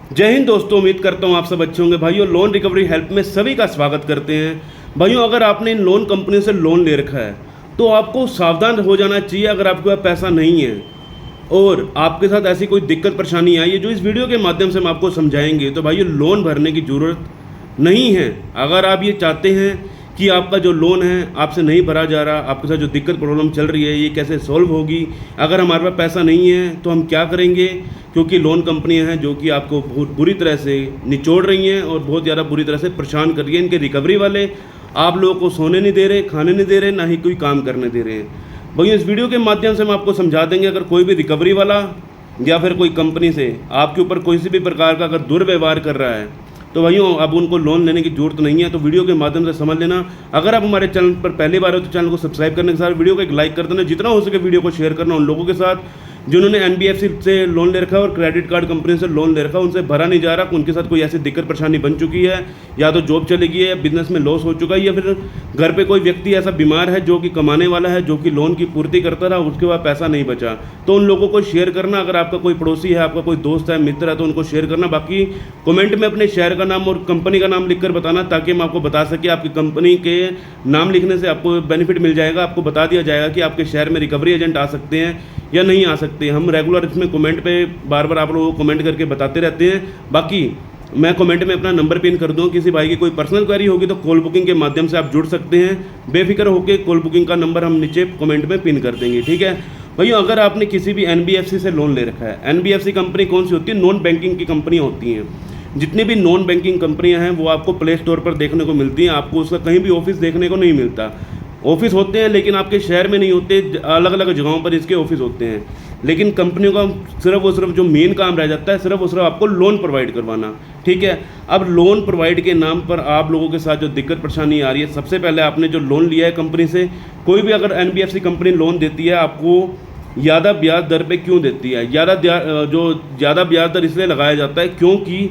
जय हिंद दोस्तों, उम्मीद करता हूँ आप सब अच्छे होंगे। भाइयों, लोन रिकवरी हेल्प में सभी का स्वागत करते हैं। भाइयों, अगर आपने इन लोन कंपनी से लोन ले रखा है तो आपको सावधान हो जाना चाहिए। अगर आपके पास पैसा नहीं है और आपके साथ ऐसी कोई दिक्कत परेशानी आई है जो इस वीडियो के माध्यम से हम आपको समझाएंगे, तो भाइयों लोन भरने की ज़रूरत नहीं है। अगर आप ये चाहते हैं कि आपका जो लोन है आपसे नहीं भरा जा रहा, आपके साथ जो दिक्कत प्रॉब्लम चल रही है ये कैसे सॉल्व होगी, अगर हमारे पास पैसा नहीं है तो हम क्या करेंगे, क्योंकि लोन कंपनियां हैं जो कि आपको बहुत बुरी तरह से निचोड़ रही हैं और बहुत ज़्यादा बुरी तरह से परेशान कर रही हैं। इनके रिकवरी वाले आप लोगों को सोने नहीं दे रहे, खाने नहीं दे रहे, ना ही कोई काम करने दे रहे हैं। भैया इस वीडियो के माध्यम से हम आपको समझा देंगे, अगर कोई भी रिकवरी वाला या फिर कोई कंपनी से आपके ऊपर कोई सी भी प्रकार का अगर दुर्व्यवहार कर रहा है तो भाइयों अब उनको लोन लेने की जरूरत नहीं है। तो वीडियो के माध्यम से समझ लेना। अगर आप हमारे चैनल पर पहली बार हो तो चैनल को सब्सक्राइब करने के साथ वीडियो को एक लाइक कर देना। जितना हो सके वीडियो को शेयर करना उन लोगों के साथ जिन्होंने एनबीएफसी से लोन ले रखा है और क्रेडिट कार्ड कंपनी से लोन ले रखा है, उनसे भरा नहीं जा रहा, उनके साथ कोई ऐसी दिक्कत परेशानी बन चुकी है, या तो जॉब चली गई है, बिजनेस में लॉस हो चुका है, या फिर घर पे कोई व्यक्ति ऐसा बीमार है जो कि कमाने वाला है, जो कि लोन की पूर्ति करता रहा, उसके बाद पैसा नहीं बचा, तो उन लोगों को शेयर करना। अगर आपका कोई पड़ोसी है, आपका कोई दोस्त है, मित्र है, तो उनको शेयर करना। बाकी कमेंट में अपने शहर का नाम और कंपनी का नाम लिखकर बताना, ताकि हम आपको बता सकें। आपकी कंपनी के नाम लिखने से आपको बेनिफिट मिल जाएगा, आपको बता दिया जाएगा कि आपके शहर में रिकवरी एजेंट आ सकते हैं या नहीं आ सकते। हम रेगुलर इसमें कमेंट पे बार बार आप लोगों को कमेंट करके बताते रहते हैं। बाकी मैं कमेंट में अपना नंबर पिन कर दूँ, किसी भाई की कोई पर्सनल क्वेरी होगी तो कॉल बुकिंग के माध्यम से आप जुड़ सकते हैं। बेफिक्र होकर कॉल बुकिंग का नंबर हम नीचे कमेंट में पिन कर देंगे, ठीक है भैया। अगर आपने किसी भी एनबीएफसी से लोन ले रखा है, एनबीएफसी कंपनी कौन सी होती है? नॉन बैंकिंग की कंपनियाँ होती हैं। जितनी भी नॉन बैंकिंग कंपनियां हैं वो आपको प्ले स्टोर पर देखने को मिलती हैं, आपको उसका कहीं भी ऑफिस देखने को नहीं मिलता। ऑफिस होते हैं लेकिन आपके शहर में नहीं होते, अलग अलग जगहों पर इसके ऑफिस होते हैं। लेकिन कंपनियों का सिर्फ और सिर्फ जो मेन काम रह जाता है सिर्फ और सिर्फ आपको लोन प्रोवाइड करवाना, ठीक है। अब लोन प्रोवाइड के नाम पर आप लोगों के साथ जो दिक्कत परेशानी आ रही है, सबसे पहले आपने जो लोन लिया है कंपनी से, कोई भी अगर एनबीएफसी कंपनी लोन देती है आपको ज़्यादा ब्याज दर पे क्यों देती है? ज़्यादा ब्याज दर इसलिए लगाया जाता है क्योंकि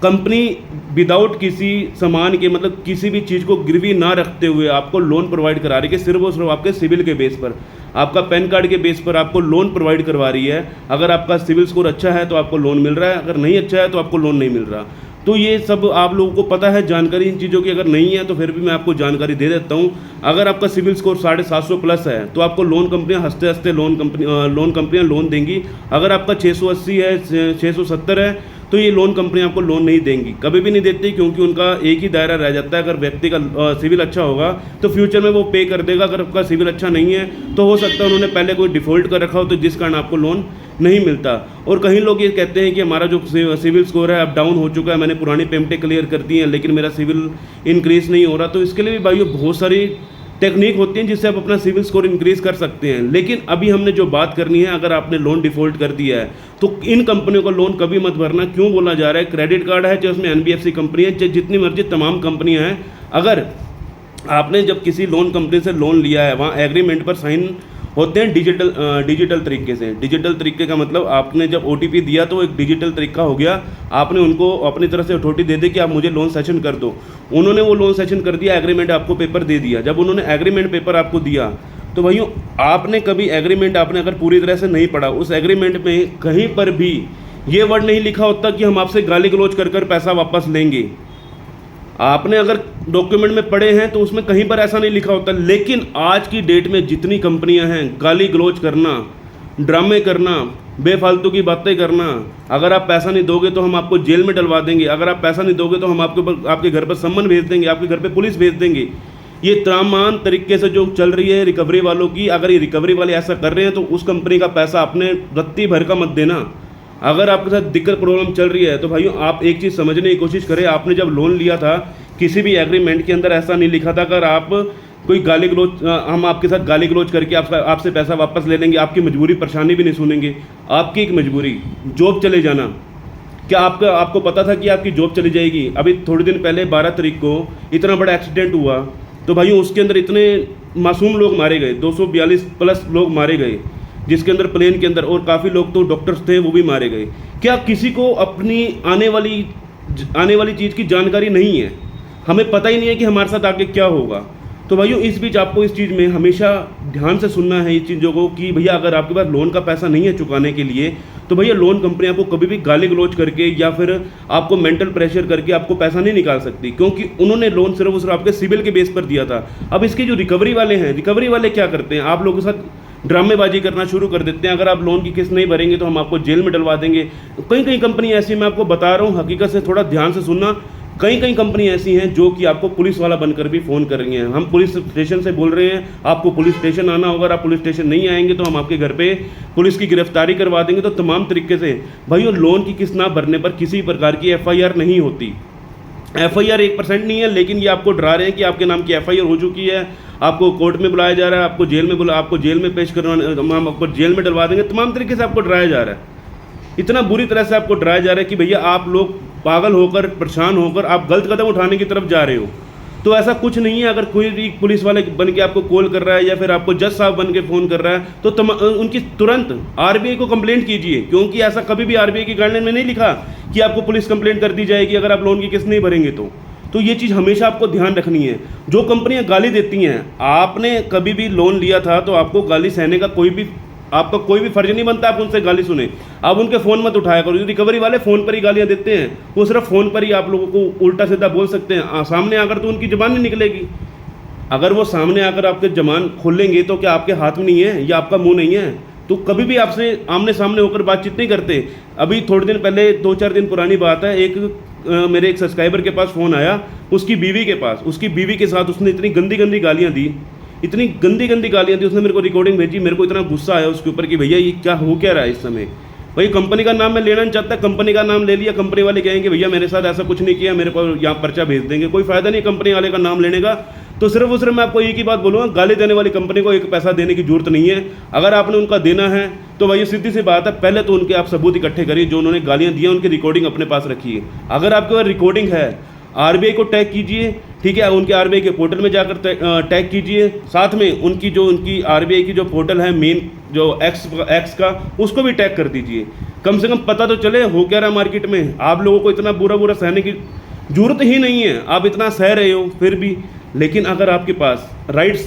कंपनी विदाउट किसी सामान के, मतलब किसी भी चीज़ को गिरवी ना रखते हुए आपको लोन प्रोवाइड करा रही है, सिर्फ और सिर्फ आपके सिविल के बेस पर, आपका पैन कार्ड के बेस पर आपको लोन प्रोवाइड करवा रही है। अगर आपका सिविल स्कोर अच्छा है तो आपको लोन मिल रहा है, अगर नहीं अच्छा है तो आपको लोन नहीं मिल रहा। तो ये सब आप लोगों को पता है जानकारी इन चीज़ों की। अगर नहीं है तो फिर भी मैं आपको जानकारी दे देता हूँ। अगर आपका सिविल स्कोर 750 प्लस है तो आपको लोन कंपनियाँ हंसते हंसते लोन कंपनियाँ लोन देंगी। अगर आपका 680 है, 670 है, तो ये लोन कंपनी आपको लोन नहीं देंगी, कभी भी नहीं देती, क्योंकि उनका एक ही दायरा रह जाता है। अगर व्यक्ति का सिविल अच्छा होगा तो फ्यूचर में वो पे कर देगा। अगर आपका सिविल अच्छा नहीं है तो हो सकता है उन्होंने पहले कोई डिफ़ॉल्ट कर रखा हो, तो जिस कारण आपको लोन नहीं मिलता। और कहीं लोग ये कहते हैं कि हमारा जो सिविल स्कोर है अब डाउन हो चुका है, मैंने पुरानी पेमेंटें क्लियर कर दी हैं लेकिन मेरा सिविल इंक्रीज़ नहीं हो रहा। तो इसके लिए भी भाइयों बहुत सारी टेक्निक होती हैं जिससे आप अपना सिविल स्कोर इंक्रीज़ कर सकते हैं। लेकिन अभी हमने जो बात करनी है, अगर आपने लोन डिफ़ॉल्ट कर दिया है तो इन कंपनियों का लोन कभी मत भरना। क्यों बोला जा रहा है? क्रेडिट कार्ड है चाहे उसमें एनबीएफसी कंपनी है, चाहे जितनी मर्जी तमाम कंपनियां हैं, अगर आपने जब किसी लोन कंपनी से लोन लिया है वहाँ एग्रीमेंट पर साइन होते हैं डिजिटल तरीके से। डिजिटल तरीके का मतलब आपने जब ओटीपी दिया तो एक डिजिटल तरीका हो गया, आपने उनको अपनी तरफ से अथॉरिटी दे दी कि आप मुझे लोन सेशन कर दो, उन्होंने वो लोन सेशन कर दिया, एग्रीमेंट आपको पेपर दे दिया। जब उन्होंने एग्रीमेंट पेपर आपको दिया तो भाइयों आपने कभी एग्रीमेंट आपने अगर पूरी तरह से नहीं पढ़ा, उस एग्रीमेंट में कहीं पर भी ये वर्ड नहीं लिखा होता कि हम आपसे गाली गलौज कर पैसा वापस लेंगे। आपने अगर डॉक्यूमेंट में पढ़े हैं तो उसमें कहीं पर ऐसा नहीं लिखा होता। लेकिन आज की डेट में जितनी कंपनियां हैं, गाली गलौज करना, ड्रामे करना, बेफालतू की बातें करना, अगर आप पैसा नहीं दोगे तो हम आपको जेल में डलवा देंगे, अगर आप पैसा नहीं दोगे तो हम आपके घर पर सम्मन भेज देंगे, आपके घर पर पुलिस भेज देंगे। ये तमाम तरीके से जो चल रही है रिकवरी वालों की, अगर ये रिकवरी वाले ऐसा कर रहे हैं तो उस कंपनी का पैसा अपने रत्ती भर का मत देना। अगर आपके साथ दिक्कत प्रॉब्लम चल रही है तो भाइयों आप एक चीज़ समझने की कोशिश करें, आपने जब लोन लिया था किसी भी एग्रीमेंट के अंदर ऐसा नहीं लिखा था अगर आप कोई गाली गलौज, हम आपके साथ गाली गलौज करके आपसे पैसा वापस ले लेंगे, आपकी मजबूरी परेशानी भी नहीं सुनेंगे। आपकी एक मजबूरी जॉब चले जाना, क्या आपको पता था कि आपकी जॉब चली जाएगी? अभी थोड़े दिन पहले 12 तारीख को इतना बड़ा एक्सीडेंट हुआ तो भाइयों उसके अंदर इतने मासूम लोग मारे गए, 242 प्लस लोग मारे गए, जिसके अंदर प्लेन के अंदर, और काफ़ी लोग तो डॉक्टर्स थे वो भी मारे गए। क्या किसी को अपनी आने वाली चीज़ की जानकारी नहीं है? हमें पता ही नहीं है कि हमारे साथ आगे क्या होगा। तो भाइयों इस बीच आपको इस चीज़ में हमेशा ध्यान से सुनना है इस चीज़ों को कि भैया अगर आपके पास लोन का पैसा नहीं है चुकाने के लिए, तो भैया लोन कंपनी आपको कभी भी गाली गलौज करके या फिर आपको मेंटल प्रेशर करके आपको पैसा नहीं निकाल सकती, क्योंकि उन्होंने लोन सिर्फ और सिर्फ आपके सिविल के बेस पर दिया था। अब इसके जो रिकवरी वाले हैं, रिकवरी वाले क्या करते हैं, आप लोगों के साथ ड्रामेबाजी करना शुरू कर देते हैं। अगर आप लोन की किस्त नहीं भरेंगे तो हम आपको जेल में डलवा देंगे। कई कई कंपनी ऐसी, मैं आपको बता रहा हूँ, हकीकत से थोड़ा ध्यान से सुनना, कई कई कंपनी ऐसी हैं जो कि आपको पुलिस वाला बनकर भी फ़ोन कर रही हैं। हम पुलिस स्टेशन से बोल रहे हैं, आपको पुलिस स्टेशन आना होगा, अगर आप पुलिस स्टेशन नहीं आएंगे तो हम आपके घर पे पुलिस की गिरफ्तारी करवा देंगे। तो तमाम तरीके से भाइयों, लोन की किस्त ना भरने पर किसी प्रकार की FIR नहीं होती। FIR 1% नहीं है, लेकिन ये आपको डरा रहे हैं कि आपके नाम की FIR हो चुकी है, आपको कोर्ट में बुलाया जा रहा है, आपको जेल में पेश करवाने, हम आपको जेल में डलवा देंगे। तमाम तरीके से आपको डराया जा रहा है, इतना बुरी तरह से आपको डराया जा रहा है कि भैया आप लोग पागल होकर, परेशान होकर आप गलत कदम उठाने की तरफ जा रहे हो। तो ऐसा कुछ नहीं है। अगर कोई भी पुलिस वाले बन के आपको कॉल कर रहा है या फिर आपको जज साहब बन के फ़ोन कर रहा है, तो उनकी तुरंत RBI को कंप्लेंट कीजिए, क्योंकि ऐसा कभी भी RBI की गाइडलाइन में नहीं लिखा कि आपको पुलिस कंप्लेंट कर दी जाएगी अगर आप लोन की किस्त नहीं भरेंगे तो ये चीज़ हमेशा आपको ध्यान रखनी है। जो कंपनियां गाली देती हैं, आपने कभी भी लोन लिया था तो आपको गाली सहने का आपका कोई भी फर्ज नहीं बनता आप उनसे गाली सुने। आप उनके फ़ोन मत उठाया करो। रिकवरी वाले फ़ोन पर ही गालियां देते हैं, वो सिर्फ फ़ोन पर ही आप लोगों को उल्टा सीधा बोल सकते हैं। सामने आकर तो उनकी ज़बान नहीं निकलेगी। अगर वो सामने आकर आपके ज़बान खोलेंगे तो क्या आपके हाथ में नहीं है या आपका मुंह नहीं है? तो कभी भी आपसे आमने सामने होकर बातचीत नहीं करते। अभी थोड़े दिन पहले, 2-4 दिन पुरानी बात है, मेरे एक सब्सक्राइबर के पास फ़ोन आया, उसकी बीवी के पास, उसकी बीवी के साथ उसने इतनी गंदी गंदी गालियाँ दी, इतनी गंदी गंदी गालियाँ दी। उसने मेरे को रिकॉर्डिंग भेजी। मेरे को इतना गुस्सा आया उसके ऊपर कि भैया ये क्या हो क्या रहा है इस समय। भाई कंपनी का नाम मैं लेना नहीं चाहता, कंपनी का नाम ले लिया, कंपनी वाले कहेंगे भैया मेरे साथ ऐसा कुछ नहीं किया, मेरे को यहाँ पर्चा भेज देंगे। कोई फ़ायदा नहीं कंपनी वाले का नाम लेने का। तो सिर्फ और सिर्फ मैं आपको एक ही बात बोलूँगा, गाली देने वाली कंपनी को एक पैसा देने की जरूरत नहीं है। अगर आपने उनका देना है तो भाई सीधी सी बात है, पहले तो उनके आप सबूत इकट्ठे करिए, जो उन्होंने गालियाँ दी हैं उनकी रिकॉर्डिंग अपने पास रखिए। अगर आपके पास रिकॉर्डिंग है, RBI को टैग कीजिए, ठीक है, उनके RBI के पोर्टल में जाकर टैग कीजिए। साथ में उनकी RBI की जो पोर्टल है मेन, जो एक्स का, उसको भी टैग कर दीजिए। कम से कम पता तो चले हो क्या रहा मार्केट में। आप लोगों को इतना बुरा सहने की जरूरत ही नहीं है, आप इतना सह रहे हो फिर भी। लेकिन अगर आपके पास राइट्स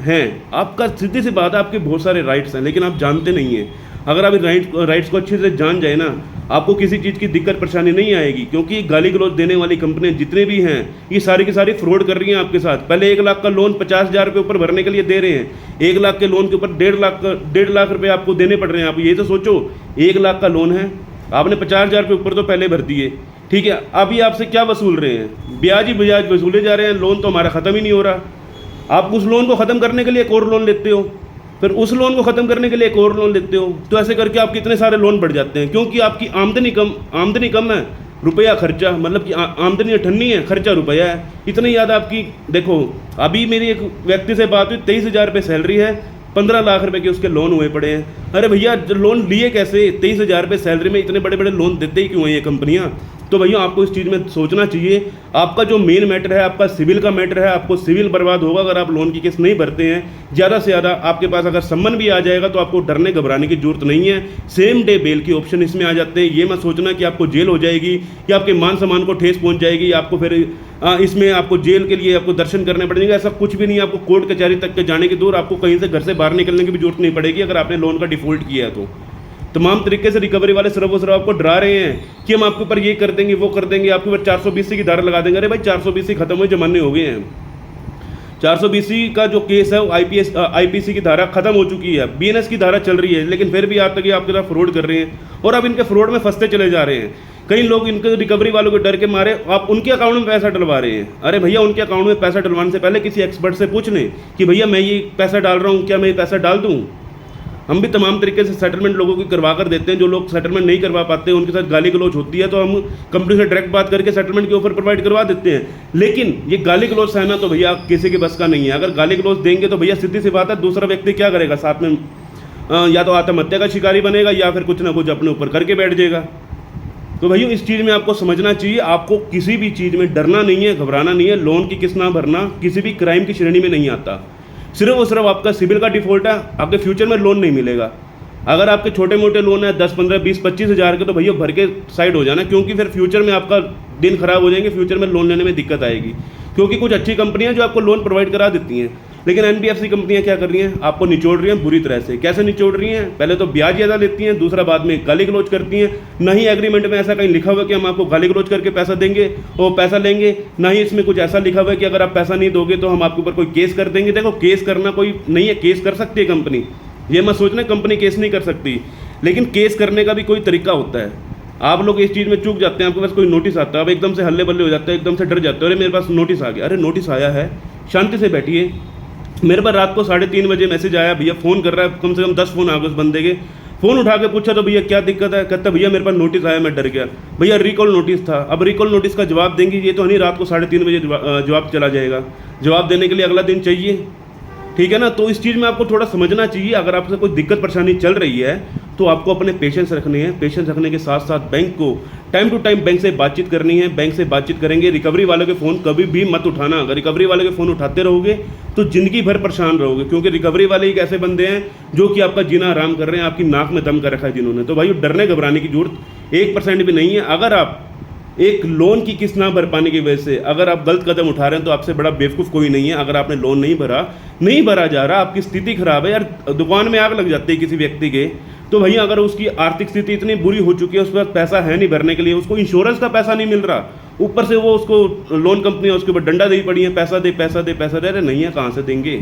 हैं, आपका सीधी सी बात है, आपके बहुत सारे राइट्स हैं, लेकिन आप जानते नहीं हैं। अगर आप राइट्स को अच्छे से जान जाए ना, आपको किसी चीज़ की दिक्कत परेशानी नहीं आएगी। क्योंकि गाली गलौज देने वाली कंपनियां जितने भी हैं, ये सारी की सारी फ्रॉड कर रही हैं आपके साथ। पहले 1 लाख का लोन 50,000 रुपये ऊपर भरने के लिए दे रहे हैं, 1 लाख के लोन के ऊपर 1.5 लाख रुपये आपको देने पड़ रहे हैं। आप ये तो सोचो, 1 लाख का लोन है, आपने 50,000 रुपये ऊपर तो पहले भर दिए, ठीक है। अभी आपसे क्या वसूल रहे हैं? ब्याज ही ब्याज वसूले जा रहे हैं। लोन तो हमारा ख़त्म ही नहीं हो रहा। आप उस लोन को ख़त्म करने के लिए एक और लोन लेते हो, फिर उस लोन को ख़त्म करने के लिए एक और लोन लेते हो। तो ऐसे करके आप कितने सारे लोन बढ़ जाते हैं, क्योंकि आपकी आमदनी कम है, रुपया खर्चा, मतलब कि आमदनी 98 है, खर्चा रुपया है। इतनी ज़्यादा आपकी, देखो अभी मेरी एक व्यक्ति से बात हुई, 23,000 रुपये सैलरी है, 15 लाख रुपए के उसके लोन हुए पड़े हैं। अरे भैया लोन लिए कैसे? 23,000 रुपये सैलरी में इतने बड़े बड़े लोन देते ही क्यों हैं ये कंपनियां? तो भैया आपको इस चीज़ में सोचना चाहिए। आपका जो मेन मैटर है, आपका सिविल का मैटर है। आपको सिविल बर्बाद होगा अगर आप लोन की किस्त नहीं भरते हैं। ज़्यादा से ज़्यादा आपके पास अगर सम्मन भी आ जाएगा तो आपको डरने घबराने की जरूरत नहीं है। सेम डे बेल की ऑप्शन इसमें आ जाते हैं। ये मत सोचना कि आपको जेल हो जाएगी या आपके मान सम्मान को ठेस पहुँच जाएगी, आपको फिर इसमें आपको जेल के लिए आपको दर्शन करने पड़ेंगे। ऐसा कुछ भी नहीं है। आपको कोर्ट कचहरी तक के जाने की दूर, आपको कहीं से घर से बाहर निकलने की भी जरूरत नहीं पड़ेगी अगर आपने लोन का डिफ़ॉल्ट किया है। तो तमाम तरीके से रिकवरी वाले सिर्फ और सिर्फ आपको डरा रहे हैं कि हम आपके ऊपर ये कर देंगे, वो कर देंगे, आपके ऊपर 420C की धारा लगा देंगे। अरे भाई 420C खत्म हुए जमाने हो गए हैं। 420C का जो केस है वो IPC की धारा खत्म हो चुकी है, BNS की धारा चल रही है, लेकिन फिर भी आज तक ये आपके साथ फ्रॉड कर रहे हैं और अब इनके फ्रॉड में फंसते चले जा रहे हैं। कई लोग इनके रिकवरी वालों के डर के मारे आप उनके अकाउंट में पैसा डलवा रहे हैं। अरे भैया उनके अकाउंट में पैसा डलवाने से पहले किसी एक्सपर्ट से पूछ लें कि भैया मैं ये पैसा डाल रहा हूँ, क्या मैं ये पैसा डाल दूँ? हम भी तमाम तरीके से सेटलमेंट लोगों की करवा कर देते हैं। जो लोग सेटलमेंट नहीं करवा पाते हैं, उनके साथ गाली गलौज होती है, तो हम कंपनी से डायरेक्ट बात करके सेटलमेंट के ऑफर प्रोवाइड करवा देते हैं। लेकिन ये गाली गलौज सहना तो भैया किसी के बस का नहीं है। अगर गाली गलौज देंगे तो भैया सीधी सी बात है, दूसरा व्यक्ति क्या करेगा साथ में? या तो आत्महत्या का शिकारी बनेगा या फिर कुछ ना कुछ अपने ऊपर करके बैठ जाएगा। तो भैया इस चीज़ में आपको समझना चाहिए, आपको किसी भी चीज़ में डरना नहीं है, घबराना नहीं है। लोन की किस्त ना भरना किसी भी क्राइम की श्रेणी में नहीं आता। सिर्फ और सिर्फ आपका सिविल का डिफ़ॉल्ट है, आपके फ्यूचर में लोन नहीं मिलेगा। अगर आपके छोटे मोटे लोन है 10, 15, 20, 25 हज़ार के, तो भैया भर के साइड हो जाना, क्योंकि फिर फ्यूचर में आपका दिन खराब हो जाएंगे, फ्यूचर में लोन लेने में दिक्कत आएगी। क्योंकि कुछ अच्छी कंपनियां जो आपको लोन प्रोवाइड करा देती हैं, लेकिन एनबीएफसी कंपनियां क्या कर रही हैं, आपको निचोड़ रही हैं बुरी तरह से। कैसे निचोड़ रही हैं, पहले तो ब्याज ज़्यादा लेती हैं, दूसरा बाद में गाली गलौज करती हैं। ना ही एग्रीमेंट में ऐसा कहीं लिखा हुआ है कि हम आपको गाली गलौज करके पैसा देंगे और पैसा लेंगे, ना ही इसमें कुछ ऐसा लिखा हुआ है कि अगर आप पैसा नहीं दोगे तो हम आपके ऊपर कोई केस कर देंगे। देखो केस करना कोई नहीं है, केस कर सकती है कंपनी, ये मत सोचना कंपनी केस नहीं कर सकती, लेकिन केस करने का भी कोई तरीका होता है। आप लोग इस चीज़ में चूक जाते हैं, आपके पास कोई नोटिस आता है, आप एकदम से हल्ले बल्ले हो जाते हैं, एकदम से डर जाते हो, अरे मेरे पास नोटिस आ गया। अरे नोटिस आया है, शांति से बैठिए। मेरे पास रात को 3:30 बजे मैसेज आया, भैया फ़ोन कर रहा है, कम से कम 10 फ़ोन आ गए उस बंदे के। फ़ोन उठा के पूछा तो भैया क्या दिक्कत है, कहता भैया मेरे पास नोटिस आया, मैं डर गया। भैया रिकॉल नोटिस था, अब रिकॉल नोटिस का जवाब देंगी, ये तो नहीं रात को 3:30 बजे जवाब चला जाएगा, जवाब देने के लिए अगला दिन चाहिए, ठीक है ना। तो इस चीज़ में आपको थोड़ा समझना चाहिए। अगर आपसे कोई दिक्कत परेशानी चल रही है तो आपको अपने पेशेंस रखने हैं। पेशेंस रखने के साथ साथ बैंक को टाइम टू टाइम बैंक से बातचीत करनी है। बैंक से बातचीत करेंगे। रिकवरी वालों के फ़ोन कभी भी मत उठाना। अगर रिकवरी वाले के फ़ोन उठाते रहोगे तो ज़िंदगी भर परेशान रहोगे, क्योंकि रिकवरी वाले एक ऐसे बंदे हैं जो कि आपका जीना आराम कर रहे हैं, आपकी नाक में दम कर रखा है जिन्होंने। तो भाई डरने घबराने की जरूरत 1% भी नहीं है। अगर आप एक लोन की किस्त ना भर पाने की वजह से अगर आप गलत कदम उठा रहे हैं तो आपसे बड़ा बेवकूफ़ कोई नहीं है। अगर आपने लोन नहीं भरा जा रहा, आपकी स्थिति खराब है यार, दुकान में आग लग जाती है किसी व्यक्ति के, तो भैया अगर उसकी आर्थिक स्थिति इतनी बुरी हो चुकी है, उस पर पैसा है नहीं भरने के लिए, उसको इंश्योरेंस का पैसा नहीं मिल रहा, ऊपर से वो उसको लोन कंपनी है उसके ऊपर डंडा दे पड़ी है, पैसा दे पैसा दे पैसा दे। अरे नहीं है, कहाँ से देंगे?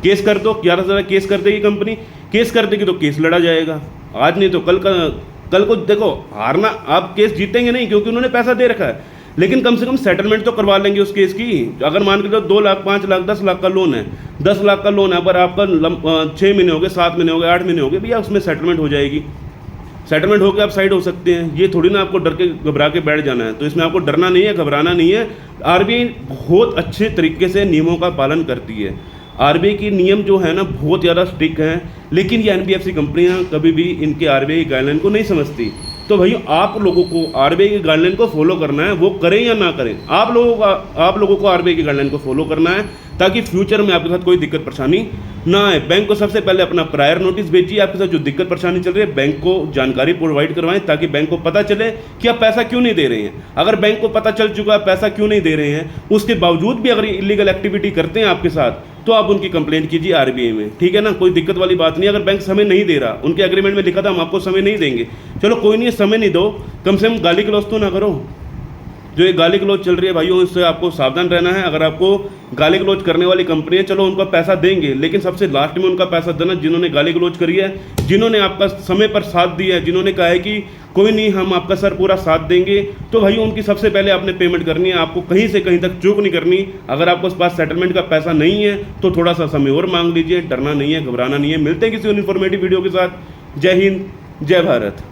केस कर दो, 11,000 केस कर देगी कंपनी, केस कर देगी तो केस लड़ा जाएगा। आज नहीं तो कल को देखो हारना, आप केस जीतेंगे नहीं क्योंकि उन्होंने पैसा दे रखा है, लेकिन कम से कम सेटलमेंट तो करवा लेंगे उस केस की। अगर मान के चलो 2 लाख 5 लाख 10 लाख का लोन है, 10 लाख का लोन है, अगर आपका 6 महीने हो गए, 7 महीने हो गए, 8 महीने हो गए, भैया उसमें सेटलमेंट हो जाएगी। सेटलमेंट होकर आप साइड हो सकते हैं। ये थोड़ी ना आपको डर के घबरा के बैठ जाना है। तो इसमें आपको डरना नहीं है, घबराना नहीं है। आरबीआई बहुत अच्छे तरीके से नियमों का पालन करती है। आरबीआई की नियम जो है ना बहुत ज़्यादा स्ट्रिक्ट हैं, लेकिन ये एनबीएफसी कंपनियां कभी भी इनके आरबीआई गाइडलाइन को नहीं समझती। तो भाई आप लोगों को आरबीआई की गाइडलाइन को फॉलो करना है, वो करें या ना करें, आप लोगों को आरबीआई की गाइडलाइन को फॉलो करना है, ताकि फ्यूचर में आपके साथ कोई दिक्कत परेशानी ना आए। बैंक को सबसे पहले अपना प्रायर नोटिस भेजिए, आपके साथ जो दिक्कत परेशानी चल रही है बैंक को जानकारी प्रोवाइड करवाएं, ताकि बैंक को पता चले कि आप पैसा क्यों नहीं दे रहे हैं। अगर बैंक को पता चल चुका है पैसा क्यों नहीं दे रहे हैं, उसके बावजूद भी अगर इलीगल एक्टिविटी करते हैं आपके साथ, तो आप उनकी कंप्लेंट कीजिए आरबीआई में, ठीक है ना। कोई दिक्कत वाली बात नहीं। अगर बैंक समय नहीं दे रहा, उनके एग्रीमेंट में लिखा था हम आपको समय नहीं देंगे, चलो कोई नहीं, समय नहीं दो, कम से कम गाली गलौज तो ना करो। जो ये गाली गलौज चल रही है भाइयों, इससे आपको सावधान रहना है। अगर आपको गाली गलौज करने वाली कंपनी है, चलो उनका पैसा देंगे, लेकिन सबसे लास्ट में उनका पैसा देना जिन्होंने गाली गलौज करी है, जिन्होंने आपका समय पर साथ दिया है, जिन्होंने कहा है कि कोई नहीं हम आपका सर पूरा साथ देंगे, तो भाई उनकी सबसे पहले आपने पेमेंट करनी है। आपको कहीं से कहीं तक चूक नहीं करनी। अगर आपके पास सेटलमेंट का पैसा नहीं है तो थोड़ा सा समय और मांग लीजिए। डरना नहीं है, घबराना नहीं है। मिलते हैं किसी और इन्फॉर्मेटिव वीडियो के साथ। जय हिंद, जय भारत।